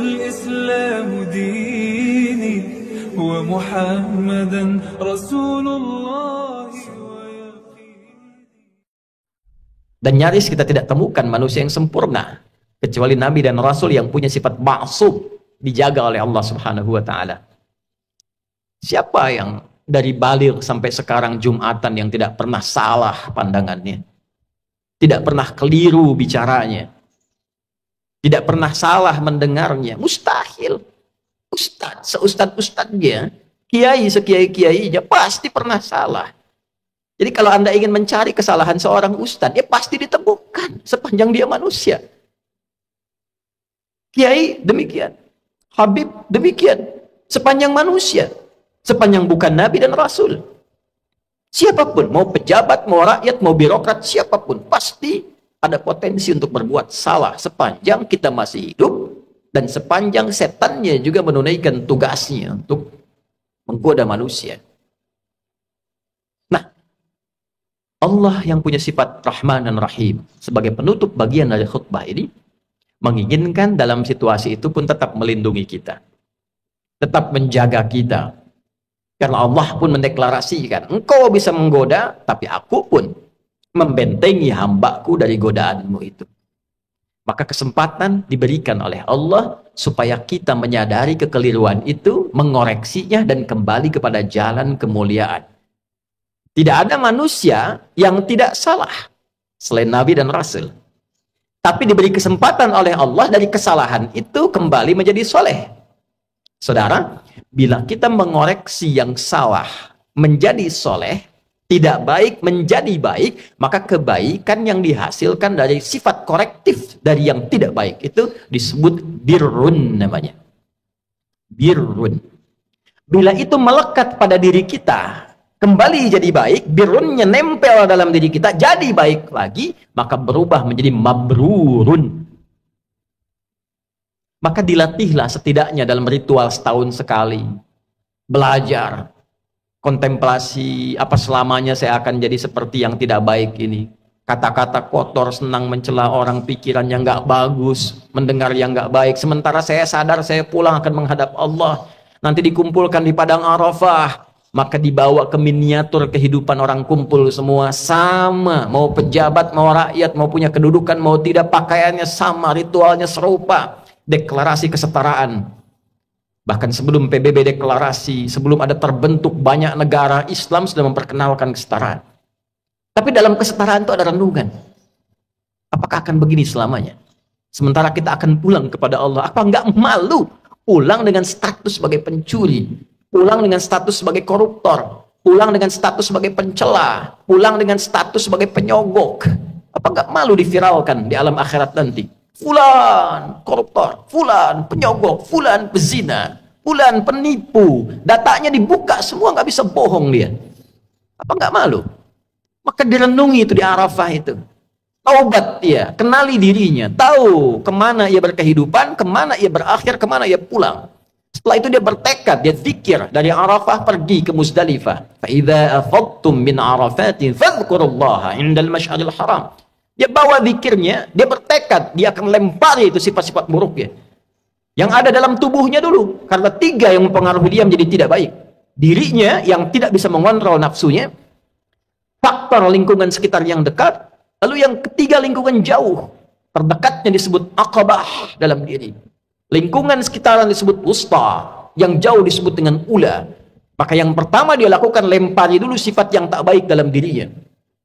والإسلام ديني ومحمدا رسول الله. Dan nyaris kita tidak temukan manusia yang sempurna kecuali Nabi dan Rasul yang punya sifat ma'sum, dijaga oleh Allah Subhanahu wa ta'ala. Siapa yang dari baligh sampai sekarang Jumatan yang tidak pernah salah pandangannya, tidak pernah keliru bicaranya, tidak pernah salah mendengarnya? Mustahil. Seustad-ustadnya, kiai sekiai-kiainya pasti pernah salah. Jadi kalau Anda ingin mencari kesalahan seorang ustadz, ya pasti ditemukan sepanjang dia manusia. Kiai demikian, Habib demikian, sepanjang manusia, sepanjang bukan Nabi dan Rasul. Siapapun, mau pejabat, mau rakyat, mau birokrat, siapapun, pasti ada potensi untuk berbuat salah sepanjang kita masih hidup dan sepanjang setannya juga menunaikan tugasnya untuk menggoda manusia. Nah, Allah yang punya sifat Rahman dan Rahim sebagai penutup bagian dari khutbah ini menginginkan dalam situasi itu pun tetap melindungi kita, tetap menjaga kita. Karena Allah pun mendeklarasikan, engkau bisa menggoda, tapi aku pun membentengi hambaku dari godaanmu itu. Maka kesempatan diberikan oleh Allah supaya kita menyadari kekeliruan itu, mengoreksinya, dan kembali kepada jalan kemuliaan. Tidak ada manusia yang tidak salah selain Nabi dan Rasul. Tapi diberi kesempatan oleh Allah dari kesalahan itu kembali menjadi soleh. Saudara, bila kita mengoreksi yang salah menjadi soleh, tidak baik menjadi baik, maka kebaikan yang dihasilkan dari sifat korektif dari yang tidak baik itu disebut birrun namanya. Birrun. Bila itu melekat pada diri kita, kembali jadi baik, birrunnya nempel dalam diri kita, jadi baik lagi, maka berubah menjadi mabrurun. Maka dilatihlah setidaknya dalam ritual setahun sekali. Belajar, kontemplasi, apa selamanya saya akan jadi seperti yang tidak baik ini. Kata-kata kotor, senang mencela orang, pikiran yang gak bagus, mendengar yang gak baik. Sementara saya sadar saya pulang akan menghadap Allah. Nanti dikumpulkan di padang Arafah. Maka dibawa ke miniatur kehidupan orang kumpul semua sama. Mau pejabat, mau rakyat, mau punya kedudukan, mau tidak, pakaiannya sama, ritualnya serupa. Deklarasi kesetaraan. Bahkan sebelum PBB deklarasi, sebelum ada terbentuk banyak negara, Islam sudah memperkenalkan kesetaraan. Tapi dalam kesetaraan itu ada renungan. Apakah akan begini selamanya? Sementara kita akan pulang kepada Allah. Apa enggak malu pulang dengan status sebagai pencuri, pulang dengan status sebagai koruptor, pulang dengan status sebagai pencela, pulang dengan status sebagai penyogok? Apa enggak malu diviralkan di alam akhirat nanti? Fulan koruptor, fulan penyogok, fulan pezina, fulan penipu, datanya dibuka semua, nggak bisa bohong dia. Apa nggak malu? Maka direnungi itu di Arafah itu. Taubat dia, kenali dirinya, tahu kemana ia berkehidupan, kemana ia berakhir, kemana ia pulang. Setelah itu dia bertekad, dia zikir dari Arafah pergi ke Muzdalifah. Fa idza afadtum min Arafatin fadhkurullaha 'indal masy'aril haram. Dia bawa zikirnya, dia bertekad, dia akan lempari itu sifat-sifat buruknya yang ada dalam tubuhnya dulu. Karena tiga yang mempengaruhi dia menjadi tidak baik. Dirinya yang tidak bisa mengontrol nafsunya, faktor lingkungan sekitar yang dekat, lalu yang ketiga lingkungan jauh. Terdekatnya disebut aqabah dalam diri. Lingkungan sekitaran disebut wusta, yang jauh disebut dengan ula. Maka yang pertama dia lakukan, lempari dulu sifat yang tak baik dalam dirinya.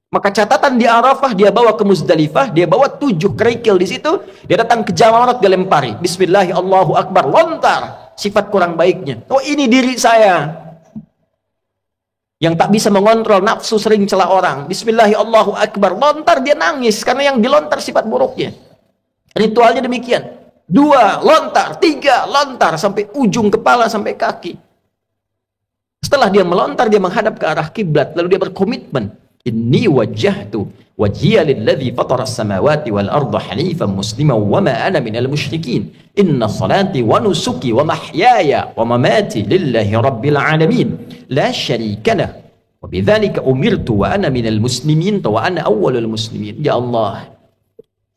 Maka catatan di Arafah, dia bawa ke Muzdalifah, dia bawa 7 kerikil di situ, dia datang ke Jamarat, dia lempari. Bismillah, Allahu Akbar, lontar sifat kurang baiknya. Oh, ini diri saya yang tak bisa mengontrol nafsu, sering celah orang. Bismillah, Allahu Akbar, lontar, dia nangis karena yang dilontar sifat buruknya. Ritualnya demikian. 2 lontar, 3 lontar, sampai ujung kepala, sampai kaki. Setelah dia melontar, dia menghadap ke arah kiblat, lalu dia berkomitmen. Inni wajjahtu wajhiya lilladzi fatara as-samawati wal arda hanifan musliman wa ma ana minal musyrikin. Inna salati wa nusuki wa mahyaya wa mamati lillahi rabbil alamin la syarika lah wa bidzalika umirtu wa ana minal muslimin wa ana awwalul muslimin. Ya Allah,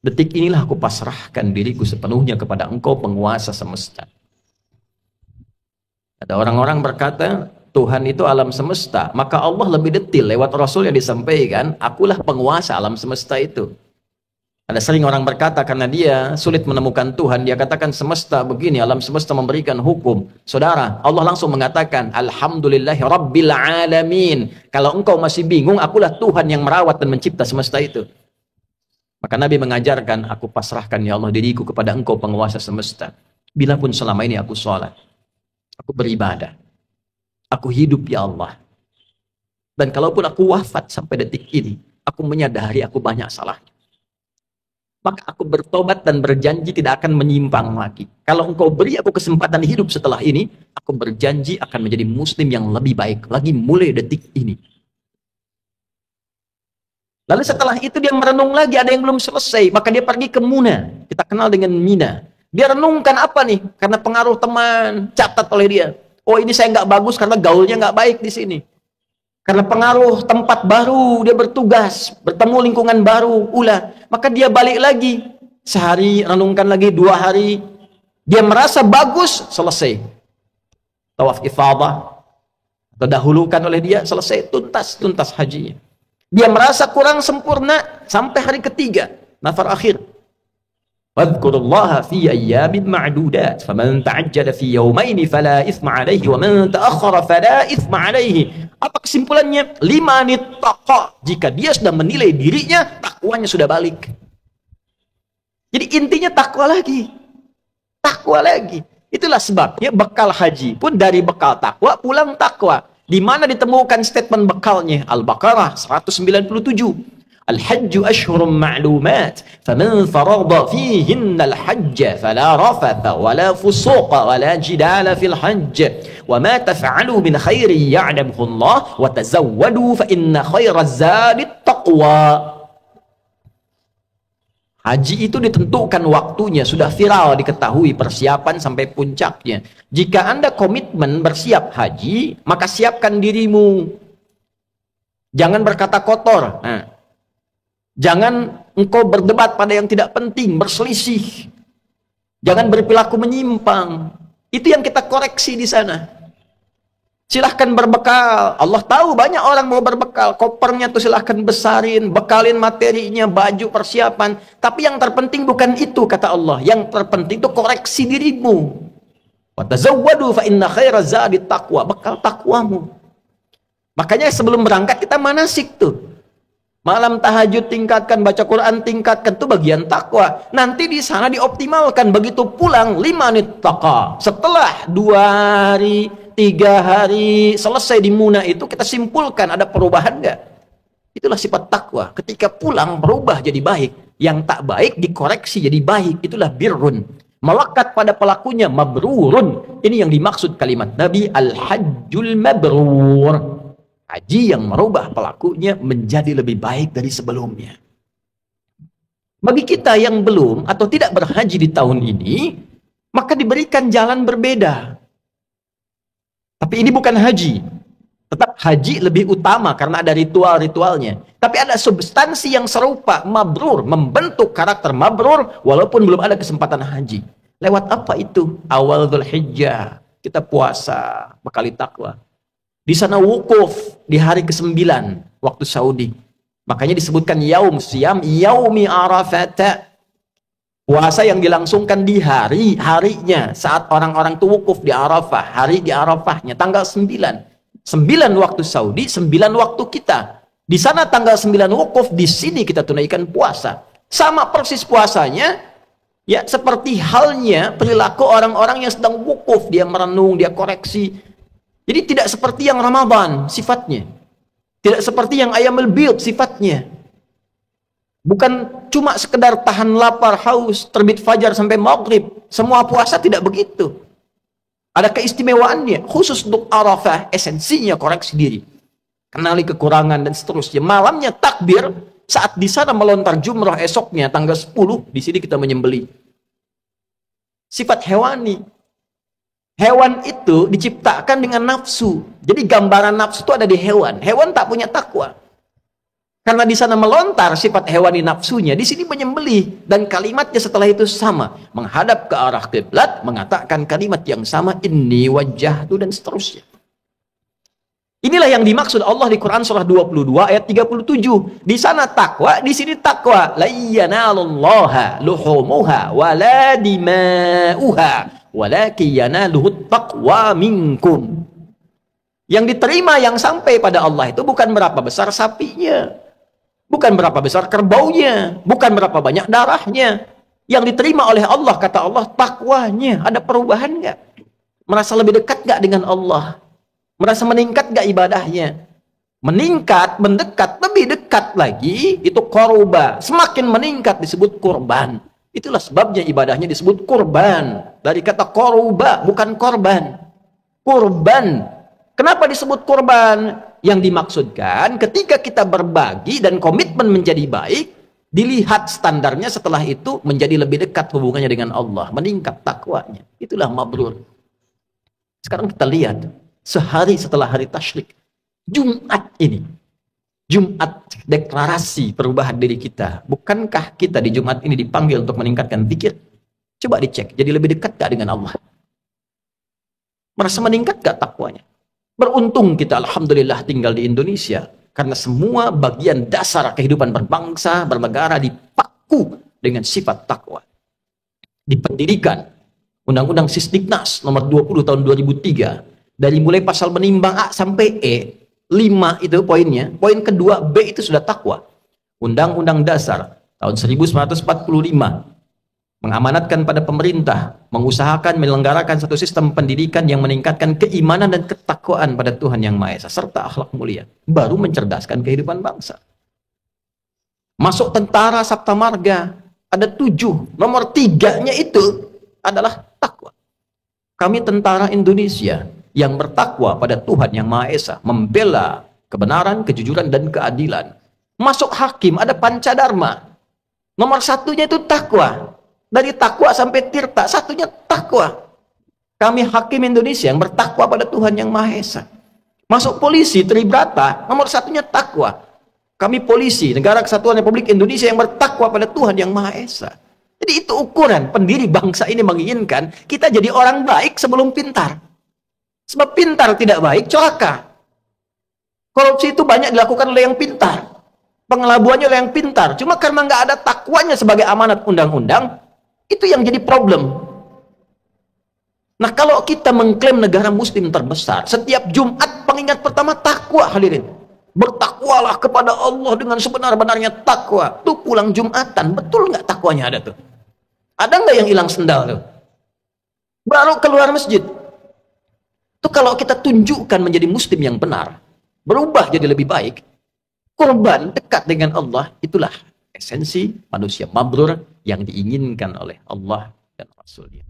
Detik inilah aku pasrahkan diriku sepenuhnya kepada Engkau penguasa semesta. Ada orang-orang berkata, Tuhan itu alam semesta, maka Allah lebih detil lewat Rasul yang disampaikan, akulah penguasa alam semesta itu. Ada sering orang berkata karena dia sulit menemukan Tuhan, dia katakan semesta begini, alam semesta memberikan hukum. Saudara, Allah langsung mengatakan, Alhamdulillahi Rabbil Alamin. Kalau engkau masih bingung, akulah Tuhan yang merawat dan mencipta semesta itu. Maka Nabi mengajarkan, aku pasrahkan ya Allah diriku kepada engkau penguasa semesta. Bila pun selama ini aku sholat, aku beribadah, aku hidup ya Allah. Dan kalaupun aku wafat sampai detik ini, aku menyadari aku banyak salahnya. Maka aku bertobat dan berjanji tidak akan menyimpang lagi. Kalau engkau beri aku kesempatan hidup setelah ini, aku berjanji akan menjadi muslim yang lebih baik lagi mulai detik ini. Lalu setelah itu dia merenung lagi, ada yang belum selesai, maka dia pergi ke Muna. Kita kenal dengan Mina. Dia renungkan apa nih? Karena pengaruh teman, catat oleh dia. Oh ini saya nggak bagus karena gaulnya nggak baik di sini. Karena pengaruh tempat baru, dia bertugas, bertemu lingkungan baru, ulah. Maka dia balik lagi. Sehari, renungkan lagi, 2 hari. Dia merasa bagus, selesai. Tawaf ifadah. Terdahulukan oleh dia, selesai, tuntas hajinya. Dia merasa kurang sempurna, sampai hari ketiga. Nafar akhir. Wadhkurullaha fi ayyamin ma'dudat. Faman ta'ajjala fi yawmaini fala ithma alaihi. Wa man ta'akhara fala ithma alaihi. Apa kesimpulannya? 5 nittaqa. Jika dia sudah menilai dirinya, takwanya sudah balik. Jadi intinya takwa lagi. Takwa lagi. Itulah sebabnya bekal haji pun dari bekal takwa, pulang takwa. Di mana ditemukan statement bekalnya? Al-Baqarah 197. Al-hajju ashhurum ma'lumat. Faman farada fihinna al-hajja fala rafatha wala fusuqa wala jidala fil hajj. وَمَا تَفْعَلُوا مِنْ خَيْرٍ يَعْلَمْهُ اللَّهُ وَتَزَوَّدُوا فَإِنَّ خَيْرَ الزَّادِ التَّقْوَى. Haji itu ditentukan waktunya, sudah viral diketahui persiapan sampai puncaknya. Jika Anda komitmen bersiap haji, maka siapkan dirimu. Jangan berkata kotor. Jangan engkau berdebat pada yang tidak penting, berselisih. Jangan berperilaku menyimpang. Itu yang kita koreksi di sana. Silahkan berbekal. Allah tahu banyak orang mau berbekal. Kopernya tuh silahkan besarin, bekalin materinya, baju, persiapan. Tapi yang terpenting bukan itu, kata Allah. Yang terpenting itu koreksi dirimu. Wa tazawwadu fa inna khaira zadi taqwa. Bekal takwamu. Makanya sebelum berangkat kita manasik tuh. Malam tahajud tingkatkan, baca Quran tingkatkan, itu bagian takwa. Nanti di sana dioptimalkan. Begitu pulang 5 nittaqa. Setelah 2 hari, 3 hari selesai di Muna itu, kita simpulkan ada perubahan enggak? Itulah sifat takwa. Ketika pulang berubah jadi baik. Yang tak baik dikoreksi jadi baik. Itulah birrun. Melekat pada pelakunya mabrurun. Ini yang dimaksud kalimat Nabi, al-hajjul mabrur. Haji yang merubah pelakunya menjadi lebih baik dari sebelumnya. Bagi kita yang belum atau tidak berhaji di tahun ini, maka diberikan jalan berbeda. Tapi ini bukan haji. Tetap haji lebih utama karena ada ritual-ritualnya. Tapi ada substansi yang serupa, mabrur, membentuk karakter mabrur walaupun belum ada kesempatan haji. Lewat apa itu? Awal Dzulhijjah, kita puasa, bekali takwa. Di sana wukuf di hari ke-9 waktu Saudi. Makanya disebutkan yaum siyam yaumi arafat. Puasa yang dilangsungkan di harinya saat orang-orang itu wukuf di Arafah, hari di Arafahnya tanggal 9. 9 waktu Saudi, 9 waktu kita. Di sana tanggal 9 wukuf, di sini kita tunaikan puasa. Sama persis puasanya, ya seperti halnya perilaku orang-orang yang sedang wukuf, dia merenung, dia koreksi. Jadi tidak seperti yang Ramadan sifatnya. Tidak seperti yang Ayyamul Bid sifatnya. Bukan cuma sekedar tahan lapar, haus, terbit fajar sampai maghrib. Semua puasa tidak begitu. Ada keistimewaannya. Khusus untuk Arafah, esensinya koreksi diri. Kenali kekurangan dan seterusnya. Malamnya takbir, saat di sana melontar jumrah esoknya, tanggal 10, di sini kita menyembelih. Sifat hewani. Hewan itu diciptakan dengan nafsu. Jadi gambaran nafsu itu ada di hewan. Hewan tak punya takwa. Karena di sana melontar sifat hewani nafsunya, di sini menyembelih, dan kalimatnya setelah itu sama, menghadap ke arah kiblat, mengatakan kalimat yang sama, inni wajjahtu, dan seterusnya. Inilah yang dimaksud Allah di Quran surah 22 ayat 37. Di sana takwa, di sini takwa. La yanalullaha luhumuha wala dima'uha walakin yanaluhut taqwa minkum. Yang diterima, yang sampai pada Allah itu bukan berapa besar sapinya, bukan berapa besar kerbaunya, bukan berapa banyak darahnya. Yang diterima oleh Allah, kata Allah, takwanya. Ada perubahan nggak? Merasa lebih dekat nggak dengan Allah? Merasa meningkat nggak ibadahnya? Meningkat, mendekat, lebih dekat lagi, itu korba. Semakin meningkat disebut kurban. Itulah sebabnya ibadahnya disebut kurban. Dari kata korba, bukan korban. Kurban. Kenapa disebut kurban? Yang dimaksudkan ketika kita berbagi dan komitmen menjadi baik, dilihat standarnya setelah itu menjadi lebih dekat hubungannya dengan Allah, meningkat takwanya. Itulah mabrur. Sekarang kita lihat, sehari setelah hari tasyrik, Jumat ini, Jumat deklarasi perubahan diri kita. Bukankah kita di Jumat ini dipanggil untuk meningkatkan zikir? Coba dicek, jadi lebih dekat gak dengan Allah? Merasa meningkat gak takwanya? Beruntung kita, alhamdulillah, tinggal di Indonesia. Karena semua bagian dasar kehidupan berbangsa, bernegara dipaku dengan sifat takwa. Di pendidikan, Undang-Undang Sisdiknas nomor 20 tahun 2003, dari mulai pasal menimbang A sampai E, 5 itu poinnya. Poin kedua, B itu sudah takwa. Undang-Undang Dasar tahun 1945 mengamanatkan pada pemerintah, mengusahakan menyelenggarakan satu sistem pendidikan yang meningkatkan keimanan dan ketakwaan pada Tuhan Yang Maha Esa, serta akhlak mulia. Baru mencerdaskan kehidupan bangsa. Masuk tentara Sabta Marga, ada 7. Nomor 3-nya itu adalah takwa. Kami tentara Indonesia yang bertakwa pada Tuhan Yang Maha Esa, membela kebenaran, kejujuran, dan keadilan. Masuk hakim, ada Pancadharma. Nomor 1-nya itu takwa. Dari takwa sampai tirta, satunya takwa. Kami hakim Indonesia yang bertakwa pada Tuhan Yang Maha Esa. Masuk polisi, Tribrata, nomor 1-nya takwa. Kami polisi, Negara Kesatuan Republik Indonesia yang bertakwa pada Tuhan Yang Maha Esa. Jadi itu ukuran pendiri bangsa ini menginginkan kita jadi orang baik sebelum pintar. Sebab pintar tidak baik, celaka. Korupsi itu banyak dilakukan oleh yang pintar. Pengelabuannya oleh yang pintar. Cuma karena nggak ada takwanya sebagai amanat undang-undang, itu yang jadi problem. Nah, kalau kita mengklaim negara muslim terbesar, setiap Jumat pengingat pertama takwa, hadirin. Bertakwalah kepada Allah dengan sebenar-benarnya takwa. Tuh pulang Jumatan, betul nggak takwanya ada tuh? Ada nggak yang hilang sendal tuh? Baru keluar masjid. Tuh kalau kita tunjukkan menjadi muslim yang benar, berubah jadi lebih baik, korban dekat dengan Allah, itulah esensi manusia mabrur yang diinginkan oleh Allah dan Rasul-Nya.